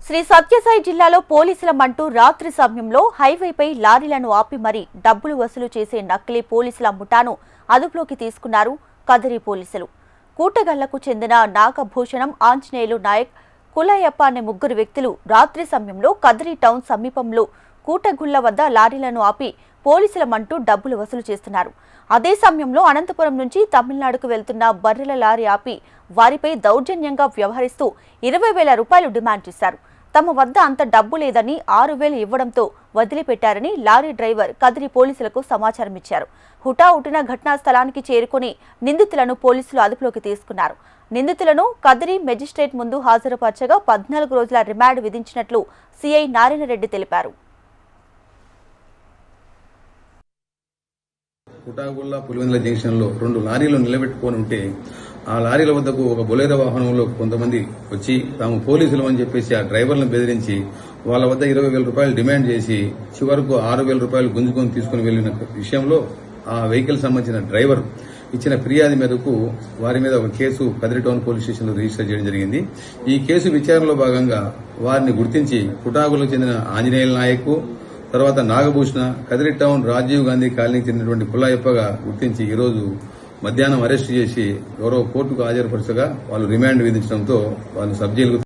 శ్రీ సత్యసాయి జిల్లాలో పోలీసుల మంటూ రాత్రి సమయంలో హైవేపై లారీలను ఆపి మరీ డబ్బులు వసూలు చేసే నకిలీ పోలీసుల ముఠాను అదుపులోకి తీసుకున్నారు కదిరి పోలీసులు. కూటగల్లకు చెందిన నాగభూషణం, ఆంజనేయులు నాయక్, కులయ్యప్ప అనే ముగ్గురు వ్యక్తులు రాత్రి సమయంలో కదిరి టౌన్ సమీపంలో కూటగుళ్ల వద్ద లారీలను ఆపి పోలీసుల మంటూ డబ్బులు వసూలు చేస్తున్నారు. అదే సమయంలో అనంతపురం నుంచి తమిళనాడుకు వెళ్తున్న బర్రెల లారీ ఆపి వారిపై దౌర్జన్యంగా వ్యవహరిస్తూ 20,000 రూపాయలు డిమాండ్ చేశారు. తమ వద్ద అంత డబ్బు లేదని 6,000 ఇవ్వడంతో వదిలిపెట్టారని లారీ డ్రైవర్ కదిరి పోలీసులకు సమాచారం ఇచ్చారు. హుటాహుటిన ఘటనా స్థలానికి చేరుకుని నిందితులను పోలీసులు అదుపులోకి తీసుకున్నారు. నిందితులను కదిరి మెజిస్ట్రేట్ ముందు హాజరుపరచగా 14 రోజుల రిమాండ్ విధించినట్లు సిఐ నారాయణరెడ్డి తెలిపారు. కుటాగుల్లా పులివెందుల జంక్షన్ లో 2 లారీలు నిలబెట్టుకుని ఉంటే ఆ లారీల వద్దకు ఒక బొలేరో వాహనంలో కొంతమంది వచ్చి తాము పోలీసులు అని చెప్పేసి ఆ డ్రైవర్లను బెదిరించి వాళ్ళ వద్ద 20,000 రూపాయలు డిమాండ్ చేసి చివరకు 6,000 రూపాయలు గుంజుకొని తీసుకుని వెళ్లిన విషయంలో ఆ వెహికల్ సంబంధించిన డ్రైవర్ ఇచ్చిన ఫిర్యాదు మేరకు వారి మీద ఒక case Kadiri town police station లో రిజిస్టర్ చేయడం జరిగింది. ఈ కేసు విచారణలో భాగంగా వారిని గుర్తించి కుటాగులకు చెందిన ఆంజనేయుల నాయక్, తర్వాత నాగభూషణ, కదిరి టౌన్ రాజీవ్ గాంధీ కాలనీకి చెందినటువంటి కులయ్యప్పగా గుర్తించి ఈరోజు మధ్యాహ్నం అరెస్టు చేసి గౌరవ కోర్టుకు హాజరుపరచగా వాళ్ళు రిమాండ్ విధించడంతో వాళ్ళు సబ్ జైలుకు